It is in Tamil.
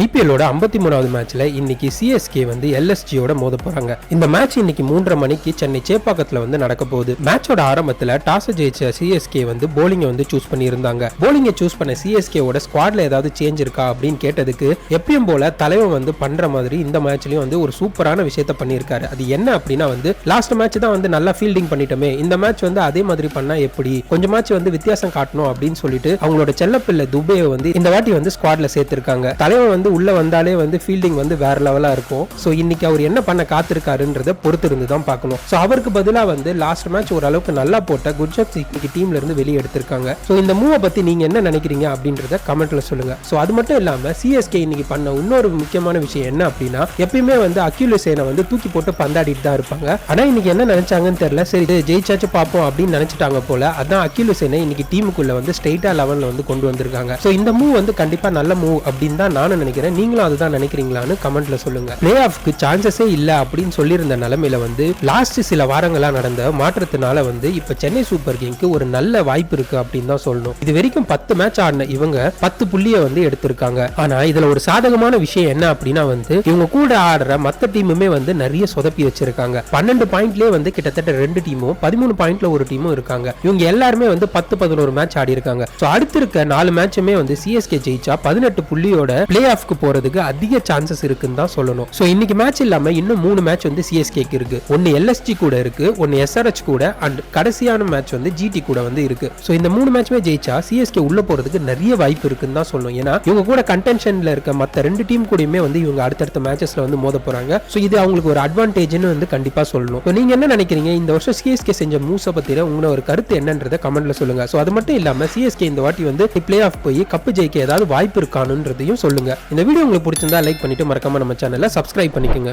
ஐபிஎல்லோட 53வது மேட்ச்ல இன்னைக்கு சிஎஸ்கே வந்து எல்எஸ்ஜியோட மோத போறாங்க. இந்த மேட்ச் இன்னைக்கு 3:30 மணிக்கு சென்னை சேப்பாக்கத்துல வந்து நடக்க போகுது. மேட்சோட ஆரம்பத்துல டாஸ் ஜெயிச்ச சிஎஸ்கே வந்து போலிங்கை வந்து சூஸ் பண்ணி இருந்தாங்க. போலிங்கை சூஸ் பண்ண சிஎஸ்கேவோட ஸ்குவாட்ல ஏதாவது சேஞ்ச் இருக்கா அப்படின்னு கேட்டதுக்கு எப்பயும் போல தலைவன் வந்து பண்ற மாதிரி இந்த மேட்ச்லயும் வந்து ஒரு சூப்பரான விஷயத்த பண்ணியிருக்காரு. அது என்ன அப்படின்னா வந்து லாஸ்ட் மேட்ச் தான் வந்து நல்லா ஃபீல்டிங் பண்ணிட்டோமே, இந்த மேட்ச் வந்து அதே மாதிரி பண்ணா எப்படி, கொஞ்சம் மேட்ச் வந்து வித்தியாசம் காட்டணும் அப்படின்னு சொல்லிட்டு அவங்களோட செல்லப்பிள்ளை துபேயை வந்து இந்த வாட்டி வந்து ஸ்குவாட்ல சேர்த்திருக்காங்க. தலைவன் வந்து உள்ள வந்தாலே வந்து ஃபீல்டிங் வந்து வேற லெவலா இருக்கும். சோ இன்னைக்கு அவர் என்ன பண்ண காத்திருக்காருன்றத பொறுத்து இருந்து தான் பார்க்கணும். சோ அவருக்கு பதிலா வந்து லாஸ்ட் மேட்ச் ஓரளவுக்கு நல்லா போட்ட குர்ஜத் சிங் இன்னைக்கு டீம்ல இருந்து வெளியே எடுத்திருக்காங்க. சோ இந்த மூவை பத்தி நீங்க என்ன நினைக்கிறீங்க அப்படின்றத கமெண்ட்ல சொல்லுங்க. சோ அது மட்டும் இல்லாம சிஎஸ்கே இன்னைக்கு பண்ண இன்னொரு முக்கியமான விஷயம் என்ன அப்படின்னா, எப்பயுமே வந்து அகில் ஹுசைனை வந்து தூக்கி போட்டு பந்தாடிட்டு தான் இருப்பாங்க. ஆனா இன்னைக்கு என்ன நினைச்சாங்கன்னு தெரியல, சரி ஜெயிச்சாச்சு பார்ப்போம் அப்படின்னு நினைச்சிட்டாங்க போல. அதான் அகில் ஹுசைனை இன்னைக்கு டீமுக்குள்ள வந்து ஸ்ட்ரெயிட்டா லெவல்ல வந்து கொண்டு வந்திருக்காங்க. சோ இந்த மூவ் வந்து கண்டிப்பா நல்ல மூவ் அப்படின்னு தான் நானும் நினைக்கிறேன். நீங்களும் அதுதான் நினைக்கிறீங்களான்னு கமெண்ட்ல சொல்லுங்க. பிளே ஆஃப்க்கு சான்சஸே இல்ல அப்படின்னு சொல்லியிருந்த நிலைமையில வந்து லாஸ்ட் சில வாரங்களா நடந்த மாற்றத்தினால வந்து இப்ப சென்னை சூப்பர் கிங்க்கு ஒரு நல்ல வாய்ப்பு இருக்கு அப்படின்னு தான் சொல்லணும். இது வரைக்கும் 10 மேட்ச் ஆடின இவங்க 10 புள்ளியை வந்து எடுத்திருக்காங்க. ஆனா இதுல ஒரு சாதகமான விஷயம் என்ன அப்படின்னா வந்து இவங்க கூட ஆடுற மத்த டீமுமே வந்து நிறைய சொதப்பி வச்சிருக்காங்க. 12 பாயிண்ட்லயே வந்து கிட்டத்தட்ட 2 டீமும் 13 பாயிண்ட்ல ஒரு டீமும் இருக்காங்க. இவங்க எல்லாருமே வந்து 10-11 மேட்ச் ஆடி இருக்காங்க. சோ அடுத்து இருக்க 4 மேட்சுமே வந்து சிஎஸ்கே ஜெயிச்சா 18 புள்ளியோட பிளே ஆஃப்க்கு போறதுக்கு அதிக சான்சஸ் இருக்குன்னு தான் சொல்லணும். சோ இன்னைக்கு மேட்ச் இல்லாம இன்னும் 3 மேட்ச் வந்து சிஎஸ்கேக்கு இருக்கு. ஒன்னு எல்எஸ்ஜி கூட இருக்கு, ஒன்னு எஸ்ஆர்எச் கூட, அண்ட் கடைசியான மேட்ச் வந்து ஜிடி கூட வந்து இருக்கு. சோ இந்த 3 மேட்ச்மே ஜெயிச்சா சிஎஸ்கே உள்ள போறதுக்கு நிறைய வாய்ப்பு இருக்குன்னு தான் சொல்லணும். ஏன்னா இவங்க கூட கண்டென்ஷன்ல இருக்க மத்த 2 டீம் கூடயுமே வந்து இவங்க அடுத்தடுத்த மேட்சஸ்ல வந்து மோத போறாங்க. சோ இது அவங்களுக்கு ஒரு அட்வான்டேஜ்னு வந்து கண்டிப்பா சொல்லணும். நீங்க என்ன நினைக்கிறீங்க இந்த வருஷம் சிஎஸ்கே செஞ்ச மூவ்ஸை பத்தின உங்களோட ஒரு கருத்து என்னன்றத கமெண்ட்ல சொல்லுங்க. சோ அது மட்டும் இல்லாம சிஎஸ்கே இந்த வாட்டி வந்து பிளே ஆஃப் போய் கப்பு ஜெயிக்க ஏதாவது வாய்ப்பு இருக்கானுன்றதையும் சொல்லுங்க. இந்த வீடியோ உங்களுக்கு பிடிச்சிருந்தா லைக் பண்ணிட்டு மறக்காம நம்ம சேனலை சப்ஸ்கிரைப் பண்ணிக்கோங்க.